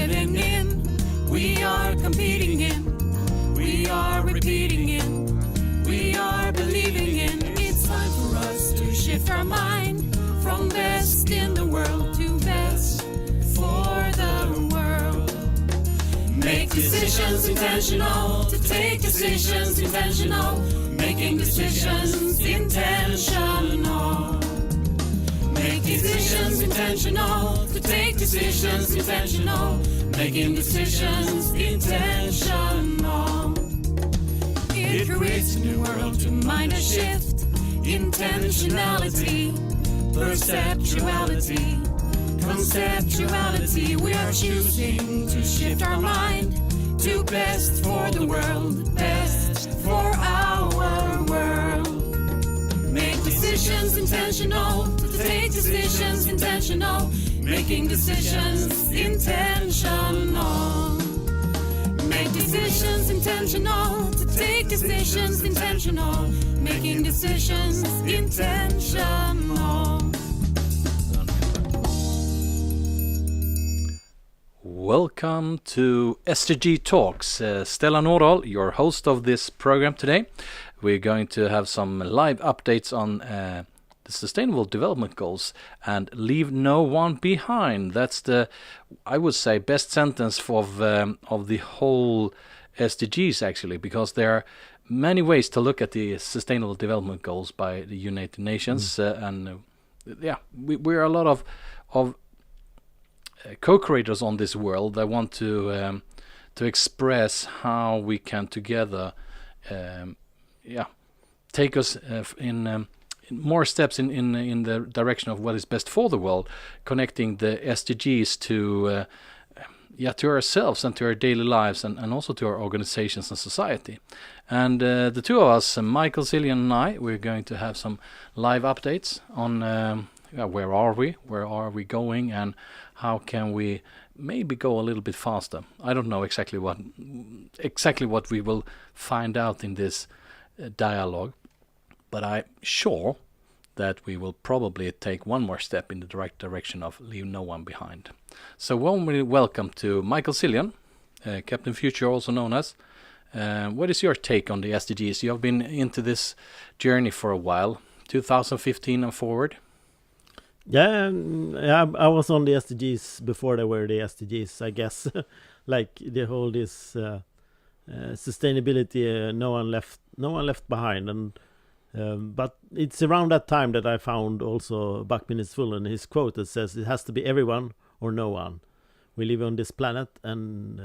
living in, we are competing in, we are repeating in, we are believing in. It's time for us to shift our mind from best in the world to best for the world. Make decisions intentional, to take decisions intentional, making decisions intentional. Make decisions intentional, to take decisions intentional, making decisions intentional. It creates a new world to mind a shift, intentionality, perceptuality, conceptuality. We are choosing to shift our mind to best for the world, best for our world. Make decisions intentional, to take decisions intentional, making decisions intentional. Make decisions intentional, to take decisions intentional, making decisions intentional. Welcome to SDG Talks. Stella Nordahl, your host of this program today. We're going to have some live updates on the Sustainable Development Goals and leave no one behind. That's the, I would say, best sentence of the whole SDGs actually, because there are many ways to look at the Sustainable Development Goals by the United Nations, we are a lot of co-creators on this world that want to express how we can together take us in more steps in the direction of what is best for the world, connecting the SDGs to ourselves and to our daily lives and also to our organizations and society. And the two of us, Michael Cillian and I, we're going to have some live updates on where are we going, and how can we maybe go a little bit faster. I don't know exactly what we will find out in this dialogue, but I'm sure that we will probably take one more step in the direct direction of leave no one behind. So warmly welcome to Michael Cillian, Captain Future also known as. What is your take on the SDGs? You have been into this journey for a while, 2015 and forward. Yeah, I was on the SDGs before they were the SDGs, I guess. Like the whole this sustainability, no one left behind, and but it's around that time that I found also Buckminster's Full and his quote that says it has to be everyone or no one. We live on this planet, and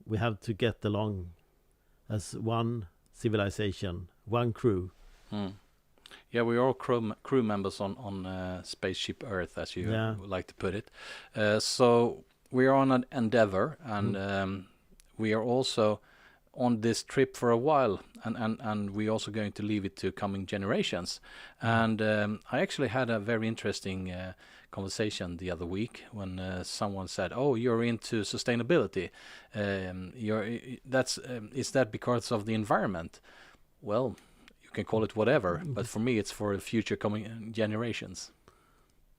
we have to get along as one civilization, one crew. Yeah, we are all crew members on Spaceship Earth, as you would like to put it. So we are on an endeavor, and we are also on this trip for a while, and we're also going to leave it to coming generations. And I actually had a very interesting conversation the other week when someone said, "Oh, you're into sustainability. Is that because of the environment?" Well, can call it whatever, but for me it's for the future coming generations.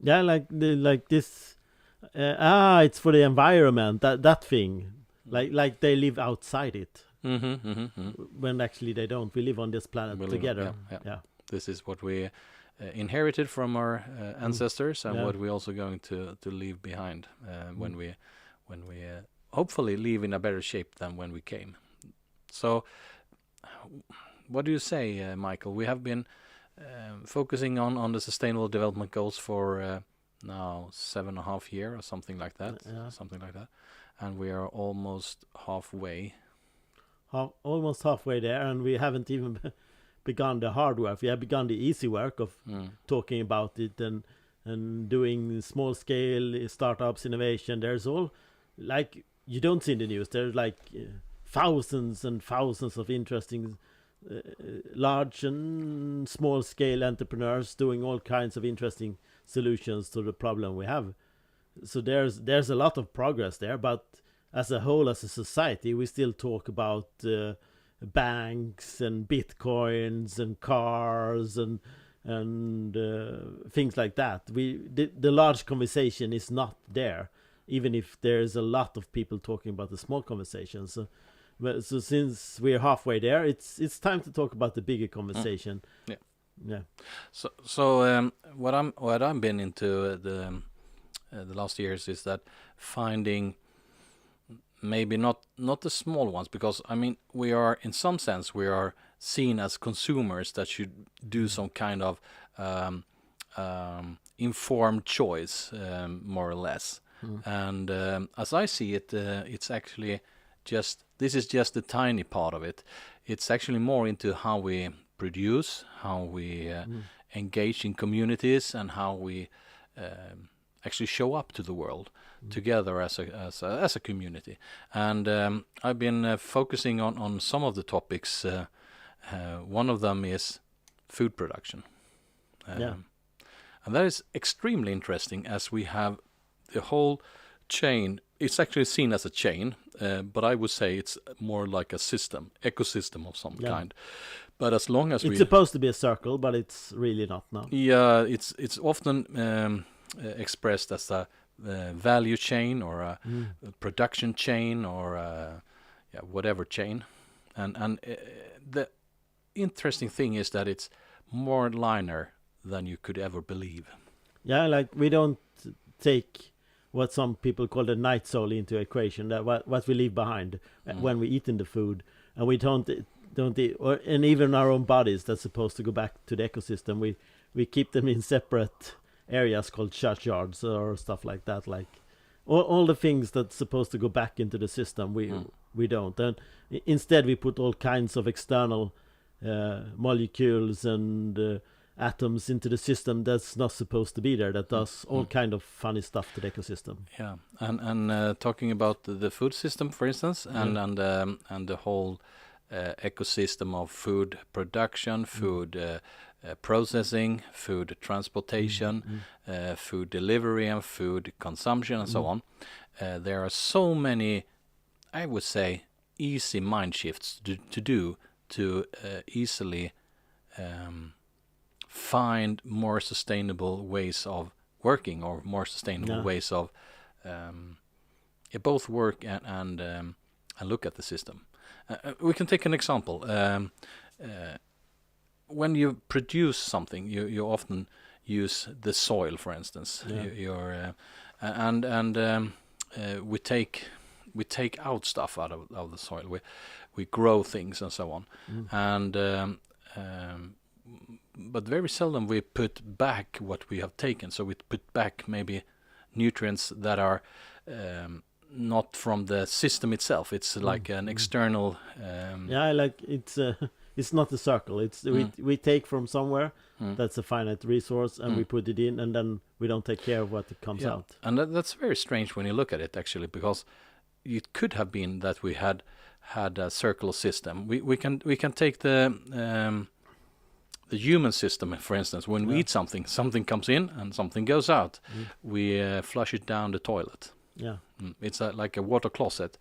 Yeah, like this it's for the environment, that thing, like they live outside it. When actually they don't. We live on this planet together. Yeah. This is what we inherited from our ancestors, and what we're also going to leave behind when we hopefully leave in a better shape than when we came. So what do you say, Michael? We have been focusing on the Sustainable Development Goals for now 7.5 years or something like that. And we are almost halfway. Almost halfway there, and we haven't even begun the hard work. We have begun the easy work of talking about it and doing small scale startups, innovation. There's all, like, you don't see in the news, there's like thousands and thousands of interesting large and small scale entrepreneurs doing all kinds of interesting solutions to the problem we have. So there's a lot of progress there, but as a whole, as a society, we still talk about banks and bitcoins and cars and things like that. The large conversation is not there. even if there's a lot of people talking about the small conversations. So since we're halfway there, it's time to talk about the bigger conversation. Yeah. Yeah. So what I've been into the last years is that finding maybe not the small ones, because I mean we are in some sense we are seen as consumers that should do some kind of informed choice, more or less. And as I see it, it's actually this is just a tiny part of it. It's actually more into how we produce, how we engage in communities, and how we actually show up to the world together as a community. And I've been focusing on some of the topics. One of them is food production. And that is extremely interesting, as we have the whole chain. It's actually seen as a chain, but I would say it's more like a ecosystem of some kind. But as long as it's supposed to be a circle, but it's really not now. Yeah, it's often expressed as a value chain, or a production chain, or whatever chain. And the interesting thing is that it's more linear than you could ever believe. Yeah, like we don't take what some people call the night soul into equation, that what we leave behind when we eat in the food, and we don't eat, and even our own bodies that's supposed to go back to the ecosystem, we keep them in separate areas called churchyards or stuff like that. Like all the things that's supposed to go back into the system, we don't, and instead we put all kinds of external molecules and atoms into the system that's not supposed to be there, that does all kind of funny stuff to the ecosystem. Yeah, and talking about the food system, for instance, and the whole ecosystem of food production, food processing, food transportation, food delivery, and food consumption, and so on. There are so many, I would say, easy mind shifts to do to easily find more sustainable ways of working, or more sustainable ways of both work and look at the system. We can take an example. When you produce something, you often use the soil, for instance. We take out stuff out of the soil. We grow things and so on, and but very seldom we put back what we have taken. So we put back maybe nutrients that are not from the system itself. It's like an external. Like it's not a circle. It's we take from somewhere that's a finite resource, and we put it in, and then we don't take care of what it comes out. And that's very strange when you look at it, actually, because it could have been that we had a circular system. We can take the human system, for instance. When we eat something comes in and something goes out. We flush it down the toilet. It's like a water closet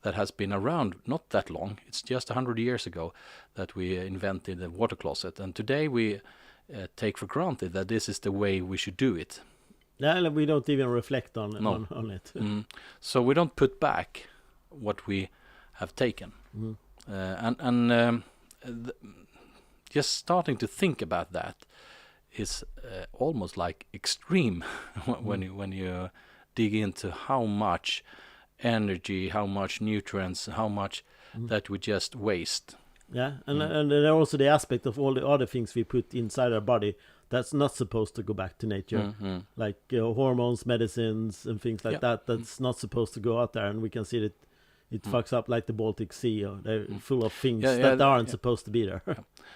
that has been around not that long. It's just 100 years ago that we invented the water closet, and today we take for granted that this is the way we should do it. We don't even reflect on it. So we don't put back what we have taken. Just starting to think about that is almost like extreme when you dig into how much energy, how much nutrients, how much that we just waste. And there are also the aspect of all the other things we put inside our body that's not supposed to go back to nature, like hormones, medicines, and things like that. That's not supposed to go out there, and we can see that it fucks up, like the Baltic Sea. They're full of things that aren't supposed to be there.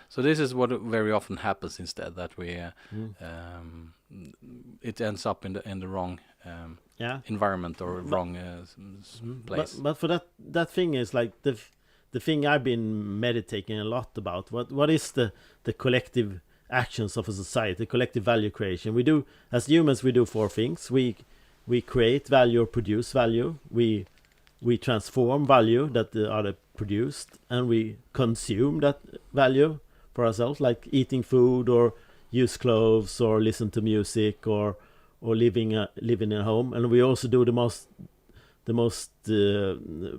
So this is what very often happens instead, that we it ends up in the wrong environment, or wrong place. But for that thing is like the thing I've been meditating a lot about. What is the collective actions of a society, collective value creation? We do, as humans, we do four things. We create value or produce value. We transform value that the other produced, and we consume that value for ourselves, like eating food, or use clothes, or listen to music, or or living in a home, and we also do the most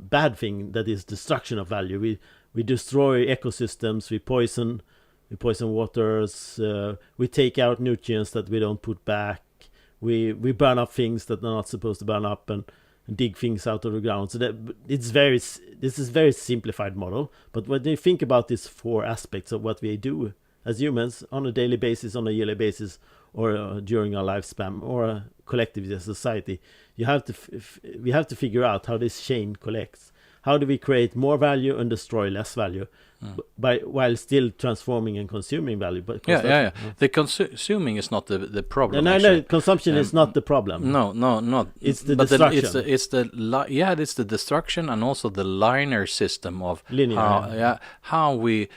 bad thing, that is destruction of value. We destroy ecosystems, we poison waters, we take out nutrients that we don't put back, we burn up things that are not supposed to burn up, and dig things out of the ground. So this is very simplified model, but when you think about these 4 aspects of what we do as humans on a daily basis, on a yearly basis, or during our lifespan, or collectively as a society, we have to figure out how this chain collects. How do we create more value and destroy less value, while still transforming and consuming value? But The consuming is not the problem. No, consumption is not the problem. No, not. It's the destruction. It's the destruction, and also the linear system of linear. How we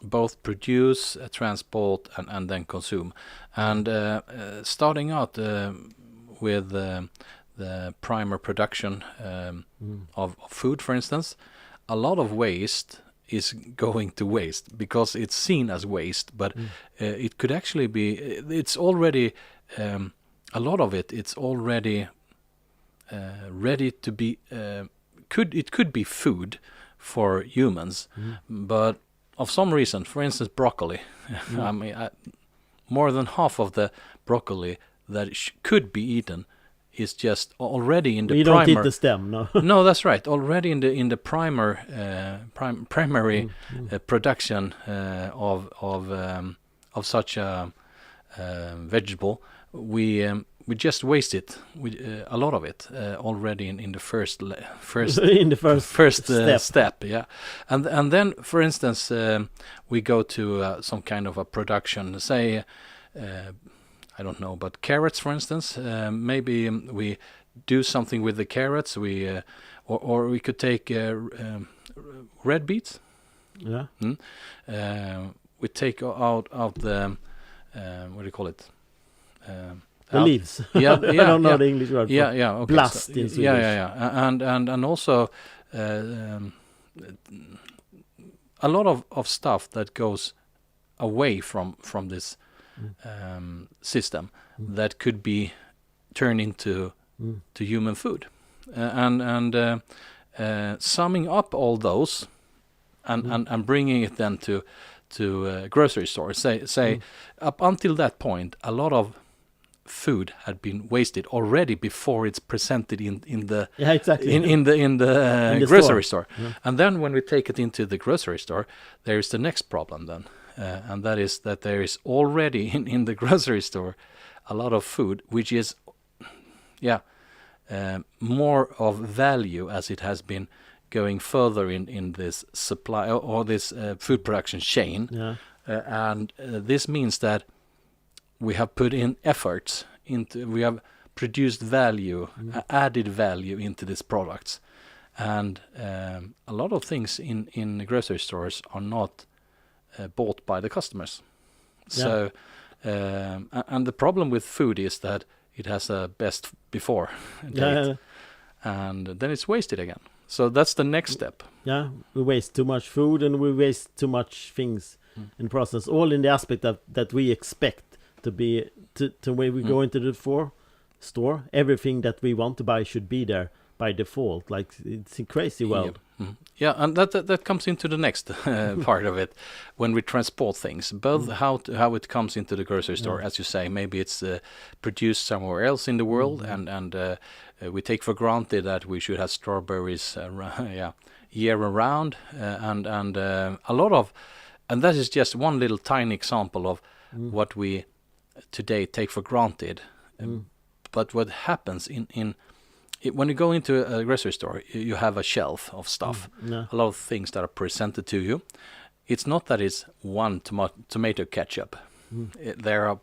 both produce, transport, and then consume. And starting out with the primer production of food, for instance, a lot of waste is going to waste because it's seen as waste, but it could actually be, it's already, a lot of it's already ready to be, it could be food for humans, but of some reason, for instance, broccoli, I mean, more than half of the broccoli that could be eaten is just already in the you primer. You don't eat the stem, no? No, that's right. Already in the primary production of such a vegetable, we just waste it, a lot of it already in the first in the first step. Yeah, and then, for instance, we go to some kind of a production, say. I don't know, but carrots, for instance, maybe we do something with the carrots. We or we could take red beets. Yeah. We take out the what do you call it? The leaves. Yeah, I don't know the English word. Yeah. Okay. Blast in Swedish. Yeah. And also a lot of stuff that goes away from this. System that could be turned into to human food, and summing up all those and bringing it then to grocery stores. Say up until that point, a lot of food had been wasted already before it's presented in the in the grocery store. And then when we take it into the grocery store, there is the next problem then. And that is that there is already in the grocery store a lot of food which is more of value as it has been going further in this supply or this food production chain. And this means that we have put in efforts we have produced value, added value into these products, and a lot of things in the grocery stores are not bought by the customers. So and the problem with food is that it has a best before date, and then it's wasted again. So that's the next step. We waste too much food, and we waste too much things in process, all in the aspect that we expect to be to when we go into the store, everything that we want to buy should be there by default. Like, it's a crazy world. Yeah, and that comes into the next part of it, when we transport things, both how it comes into the grocery store, as you say, maybe it's produced somewhere else in the world, and we take for granted that we should have strawberries year around, and a lot of, and that is just one little tiny example of what we today take for granted. But what happens when you go into a grocery store, you have a shelf of stuff, a lot of things that are presented to you. It's not that it's one tomato ketchup. There are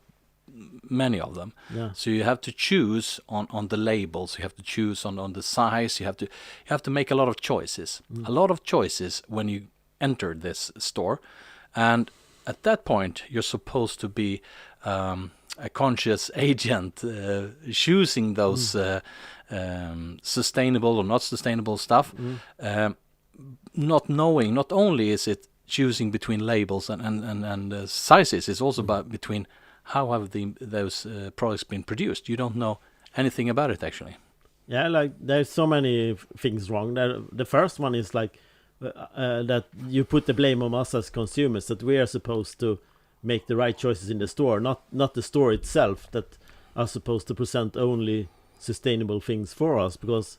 many of them. So you have to choose on the labels. You have to choose on the size. You have to make a lot of choices. A lot of choices when you enter this store, and at that point you're supposed to be a conscious agent, choosing those sustainable or not sustainable stuff, not knowing, not only is it choosing between labels and sizes, it's also about between how have those products been produced? You don't know anything about it actually. Yeah, like there's so many things wrong. The first one is like that you put the blame on us as consumers, that we are supposed to make the right choices in the store, not the store itself that are supposed to present only sustainable things for us, because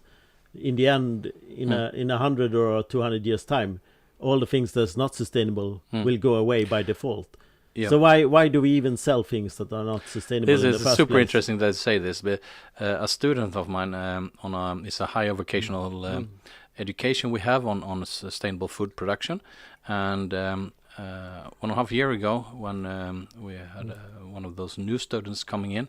in the end, in a 100 or 200 years time, all the things that's not sustainable will go away by default. Yeah. So why do we even sell things that are not sustainable? This in the is first super place? interesting that I say this, but a student of mine it's a higher vocational education we have on sustainable food production, and 1.5 years ago when we had one of those new students coming in,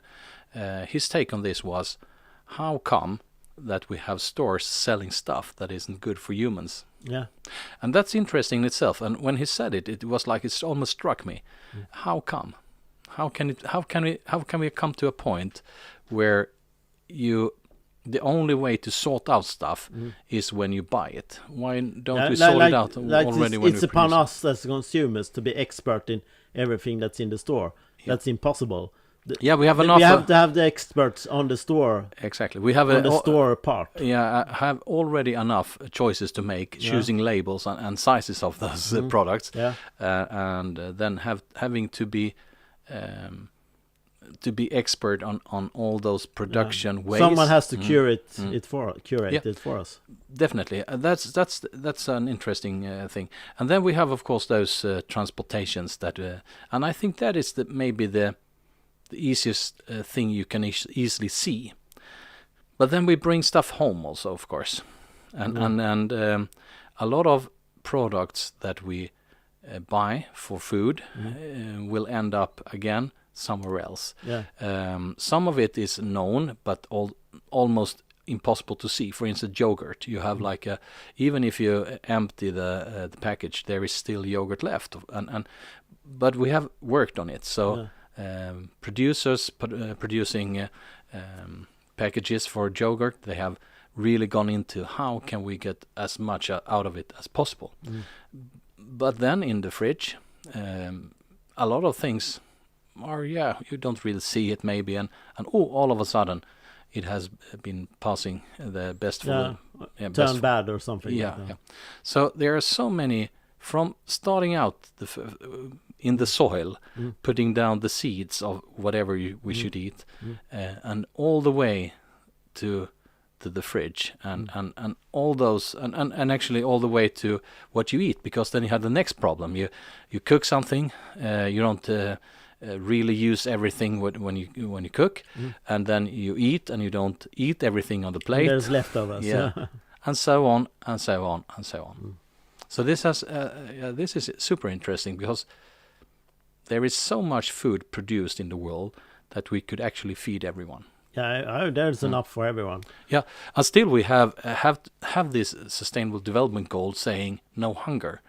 his take on this was, how come that we have stores selling stuff that isn't good for humans? Yeah. And that's interesting in itself. And when he said it, it was like it almost struck me. How come? How can we come to a point where the only way to sort out stuff is when you buy it? Why don't we sort it out already when we it's upon produce us as consumers to be expert in everything that's in the store. That's impossible. We have enough. We have to have the experts on the store. Exactly. We have on the store part. Yeah, I have already enough choices to make, choosing labels and sizes of those products. Yeah. And then having to be expert on all those production ways. Someone has to curate it for us. Definitely, that's an interesting thing. And then we have, of course, those transportations that, and I think that is maybe the easiest thing you can easily see. But then we bring stuff home also, of course, and a lot of products that we buy for food will end up again somewhere else. Some of it is known, but almost impossible to see. For instance, yogurt. You have even if you empty the package, there is still yogurt left, but we have worked on it. So producers producing packages for yogurt, they have really gone into how can we get as much out of it as possible. But then in the fridge, a lot of things are, you don't really see it maybe, and all of a sudden it has been passing the best for turn bad or something. So there are so many, from starting out in the soil, putting down the seeds of whatever we should eat, and all the way to the fridge, and all those, and actually all the way to what you eat, because then you have the next problem. You cook something, you don't really use everything when you cook, and then you eat and you don't eat everything on the plate. There's leftovers. And so on and so on and so on. So this is super interesting, because there is so much food produced in the world that we could actually feed everyone. There's enough for everyone. Yeah, and still we have this sustainable development goal saying no hunger.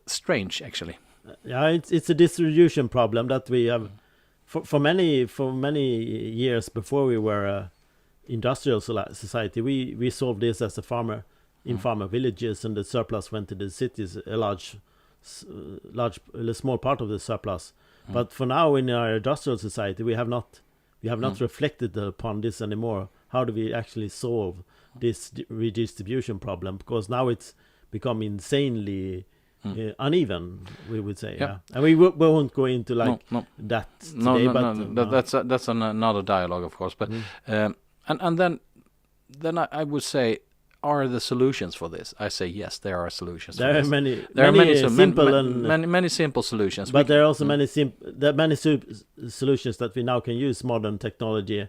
Strange actually. It's a distribution problem that we have for many years before we were a industrial society. We solved this as a farmer in farmer villages, and the surplus went to the cities. A small part of the surplus. But for now, in our industrial society, we have not reflected upon this anymore. How do we actually solve this redistribution problem? Because now it's become insanely uneven, we would say. And we won't go into that today. That's another dialogue, of course. But and then I would say, are the solutions for this? I say yes, there are solutions. There are many simple solutions. But there are also many solutions that we now can use modern technology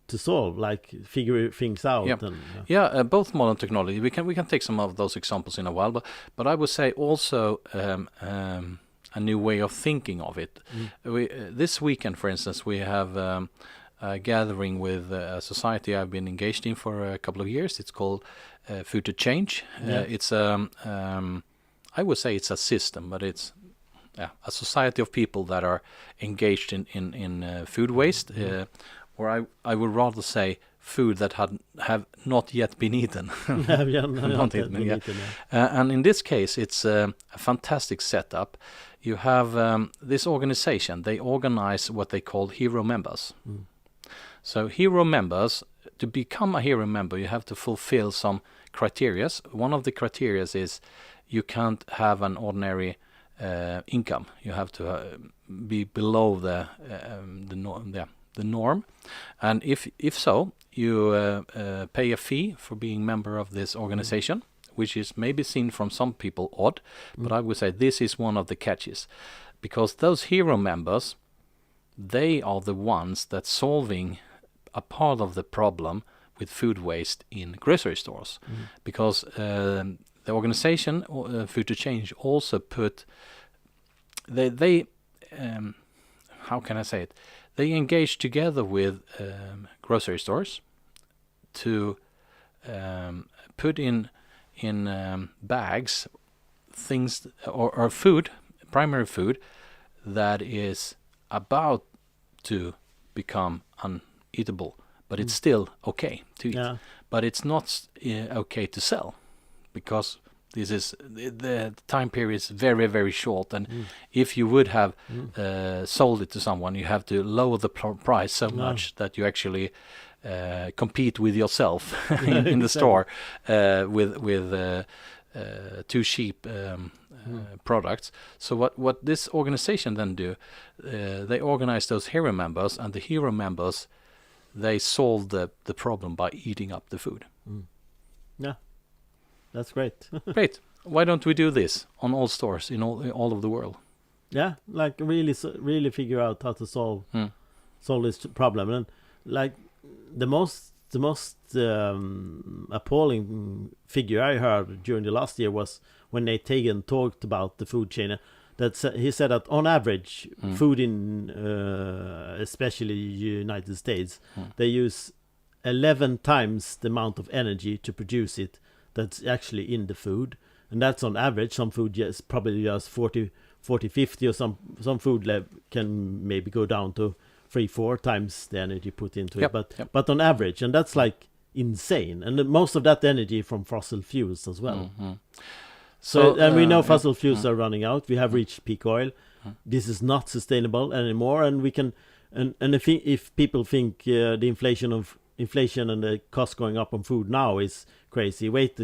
to solve, like figure things out. Both modern technology. We can take some of those examples in a while, but I would say also a new way of thinking of it. This weekend, for instance, we have a gathering with a society I've been engaged in for a couple of years. It's called Food to Change. It's I would say it's a system, but it's a society of people that are engaged in food waste, or I would rather say food that have not yet been eaten. And in this case, it's a fantastic setup. you have this organization. They organize what they call hero members. So hero members, to become a hero member, you have to fulfill some criteria. One of the criteria is you can't have an ordinary income. You have to be below the norm, and if so, you pay a fee for being member of this organization, which is maybe seen from some people odd, but I would say this is one of the catches, because those hero members, they are the ones that's solving a part of the problem with food waste in grocery stores, because the organization Food to Change also put they how can I say it? They engage together with grocery stores to put in bags things or food, primary food that is about to become uneatable, but it's still okay to eat. Yeah. But it's not okay to sell, because this is the time period is very, very short, and if you would have sold it to someone, you have to lower the price so much that you actually compete with yourself in the store with too cheap products. So what this organization then do, they organize those hero members, and the hero members, they solve the problem by eating up the food. Yeah, that's great. Great. Why don't we do this on all stores in all of the world? Yeah, like really figure out how to solve this problem. And like the most appalling figure I heard during the last year was when Nate Hagen talked about the food chain. He said that on average, food in especially United States, they use 11 times the amount of energy to produce it that's actually in the food, and that's on average. Some food probably just 40, 50, or some food can maybe go down to 3-4 times the energy put into it, but on average, and that's like insane, and most of that energy from fossil fuels as well. So and we know fossil fuels are running out. We have reached peak oil. This is not sustainable anymore, and we can and if people think the inflation and the cost going up on food now is crazy, wait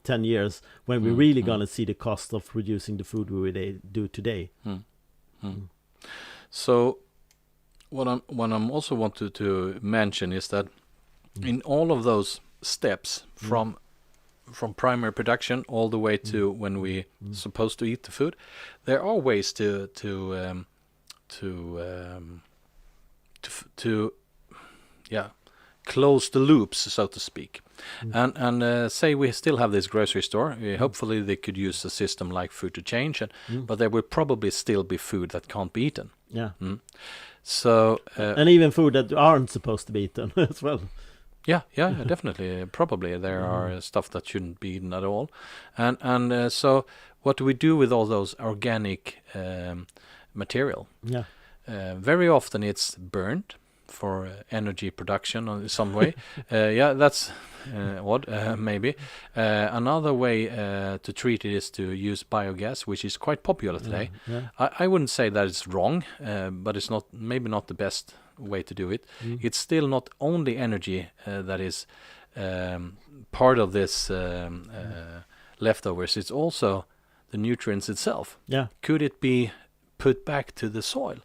10 years when we're really gonna see the cost of reducing the food we do today. So what I'm also wanted to mention is that in all of those steps from primary production all the way to when we supposed to eat the food, there are ways to close the loops, so to speak. And say we still have this grocery store. Hopefully they could use a system like Food to Change, but there will probably still be food that can't be eaten. Yeah. So and even food that aren't supposed to be eaten as well. Yeah, definitely. Probably there are stuff that shouldn't be eaten at all. And so what do we do with all those organic material? Yeah. Very often it's burned for energy production in some way. That's odd, maybe. Another way to treat it is to use biogas, which is quite popular today. I wouldn't say that it's wrong, but it's maybe not the best way to do it. It's still not only energy that is part of this leftovers. It's also the nutrients itself. Yeah. Could it be put back to the soil?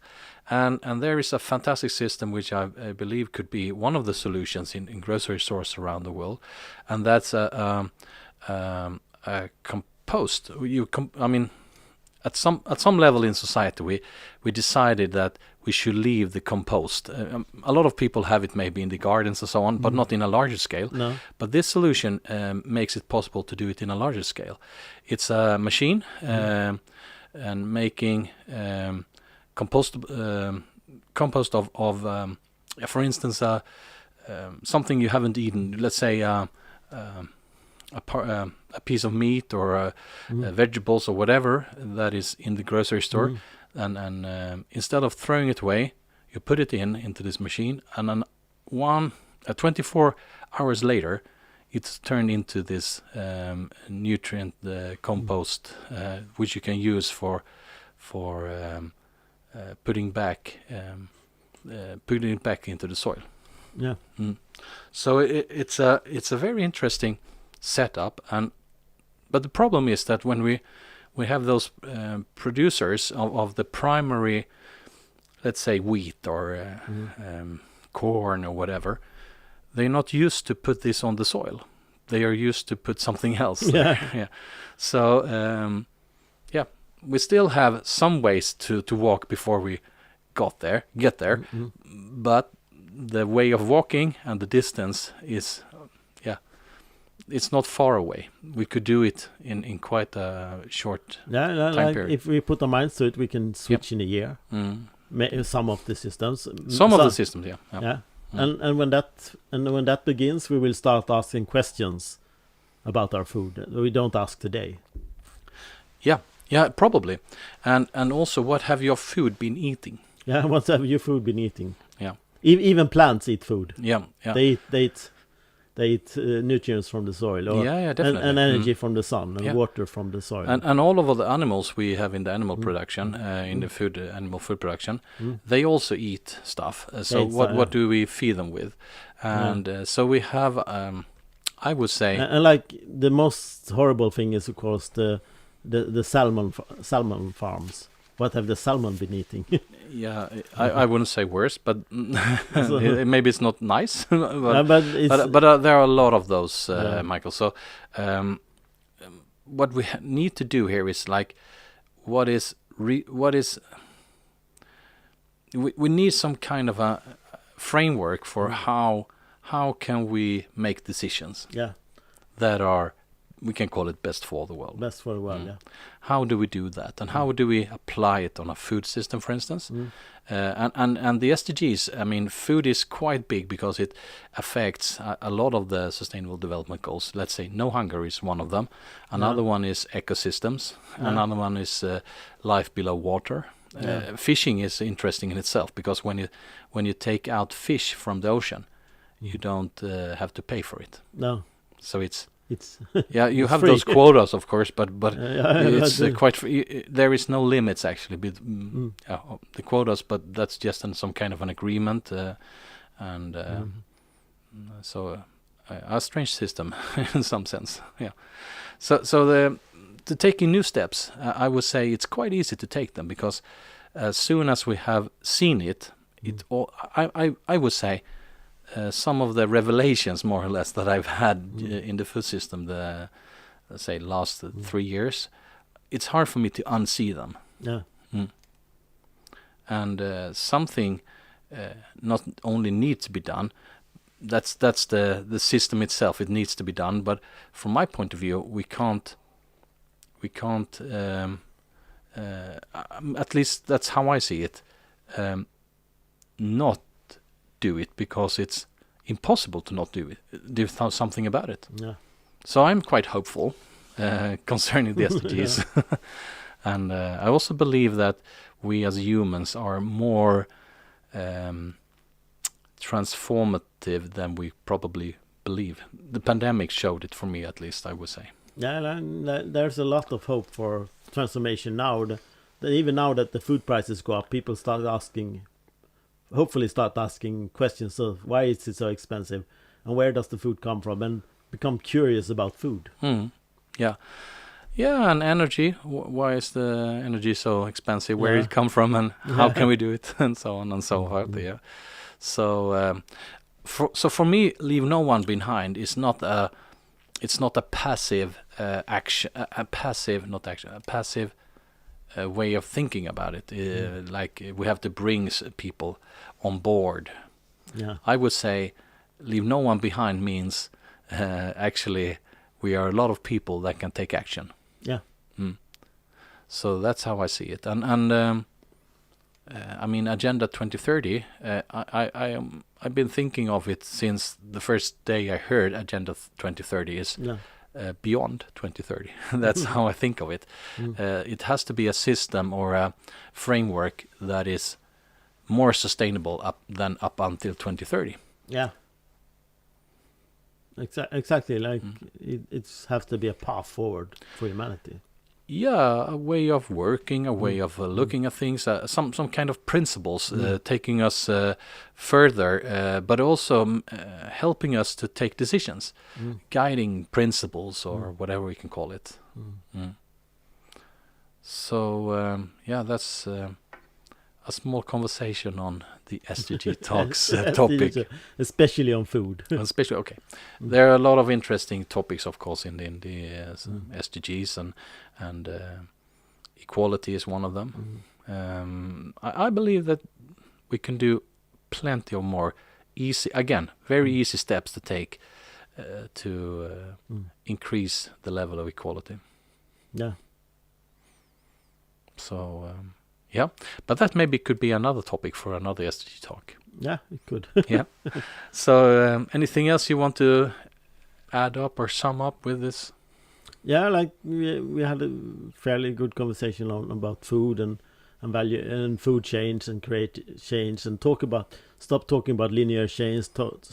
And there is a fantastic system which I believe could be one of the solutions in grocery stores around the world, and that's a compost. At some level in society, we decided that we should leave the compost. A lot of people have it maybe in the gardens and so on, but not in a larger scale. No. But this solution makes it possible to do it in a larger scale. It's a machine and making compost of for instance, something you haven't eaten. Let's say a piece of meat or vegetables or whatever that is in the grocery store, and instead of throwing it away, you put it into this machine, and then 24 hours later, it's turned into this nutrient compost, which you can use for putting it back into the soil. Yeah. So it's a very interesting setup, but the problem is that when we have those producers of the primary, let's say wheat or corn or whatever, they're not used to put this on the soil. They are used to put something else. Yeah. So we still have some ways to walk before we get there, but the way of walking and the distance is, it's not far away. We could do it in quite a short time period. If we put our minds to it, we can switch in a year. Some of the systems. Some of the systems, yeah. And when that begins, we will start asking questions about our food that we don't ask today. Yeah, probably. And also, what have your food been eating? Yeah, what have your food been eating? Yeah. Even plants eat food. Yeah. They eat nutrients from the soil, definitely. and energy from the sun, and water from the soil. And all of the animals we have in the animal production, in the animal food production, they also eat stuff. So what do we feed them with? And so we have, I would say, and like the most horrible thing is, of course, the salmon farms. What have the salmon been eating? Yeah, I wouldn't say worse, but maybe it's not nice. but there are a lot of those, Michael. So what we need to do here is like, we need some kind of a framework for how can we make decisions that are, we can call it best for the world. Best for the world, yeah. How do we do that, and how do we apply it on a food system, for instance? And the SDGs, I mean, food is quite big because it affects a lot of the sustainable development goals. Let's say no hunger is one of them. Another one is ecosystems. Another one is life below water. Fishing is interesting in itself, because when you take out fish from the ocean, you don't have to pay for it. No. So it's you it's have free. those quotas, of course, but it's quite there is no limits actually. The quotas, but that's just some kind of an agreement, so a strange system in some sense. Yeah. So to taking new steps, I would say it's quite easy to take them, because as soon as we have seen it, I would say. Some of the revelations, more or less, that I've had in the food system, let's say last 3 years, it's hard for me to unsee them. Yeah. And something not only needs to be done. That's the system itself. It needs to be done. But from my point of view, we can't. At least that's how I see it. Not do it, because it's impossible to not do something about it. Yeah. So I'm quite hopeful concerning the SDGs. And I also believe that we as humans are more transformative than we probably believe. The pandemic showed it, for me at least, I would say. Yeah, and there's a lot of hope for transformation now. That even now that the food prices go up, people hopefully start asking questions of why is it so expensive, and where does the food come from, and become curious about food. Yeah, and energy. Why is the energy so expensive? Where it come from, and how can we do it, and so on and so forth. Yeah. So, for me, leave no one behind is not a. It's not a passive action. A passive way of thinking about it. Like we have to bring people on board. Yeah. I would say, leave no one behind means actually we are a lot of people that can take action. Yeah. So that's how I see it. And I mean, Agenda 2030. I've been thinking of it since the first day I heard Agenda 2030 is beyond 2030. That's how I think of it. It has to be a system or a framework that is more sustainable than up until 2030. Yeah. Exactly. Like it has to be a path forward for humanity. a way of working, a way of looking at things, some kind of principles taking us further, but also helping us to take decisions, guiding principles or whatever we can call it. So that's a small conversation on the SDG Talks topic. Especially on food. Especially, okay. There are a lot of interesting topics, of course, in the SDGs, and equality is one of them. I believe that we can do plenty of more very easy steps to take to increase the level of equality. Yeah. So, but that maybe could be another topic for another SDG talk. Yeah, it could. Yeah. So, anything else you want to add up or sum up with this? Yeah, like we had a fairly good conversation about food and value and food chains and create chains, and stop talking about linear chains, start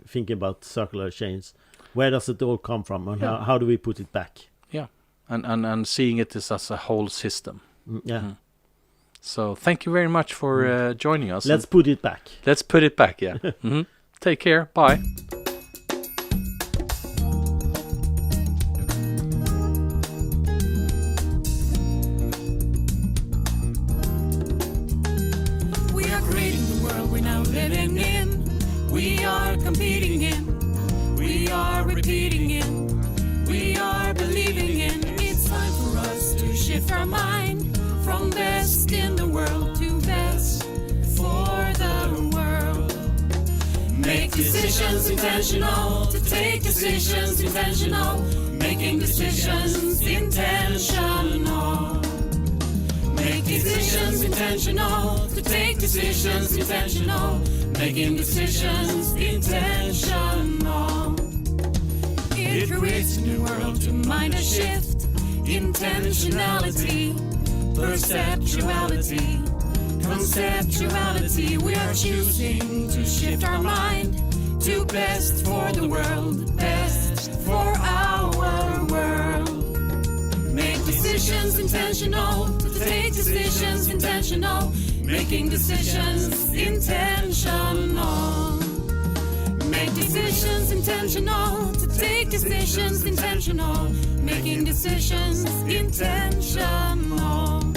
thinking about circular chains. Where does it all come from, and how do we put it back? Yeah, and seeing it as a whole system. So thank you very much for joining us. Let's put it back. Let's put it back, yeah. Take care. Bye. We are creating the world we're now living in. We are competing in. We are repeating in. We are believing in. It's time for us to shift our mind from best in the world to best for the world. Make decisions intentional, to take decisions intentional, making decisions intentional. Make decisions intentional, to take decisions intentional, making decisions intentional. It creates a new world to mind a shift, intentionality, perceptuality, conceptuality. We are choosing to shift our mind to best for the world, best for our world. Make decisions intentional, to take decisions intentional, making decisions intentional. Make decisions intentional, to take decisions intentional, making decisions intentional.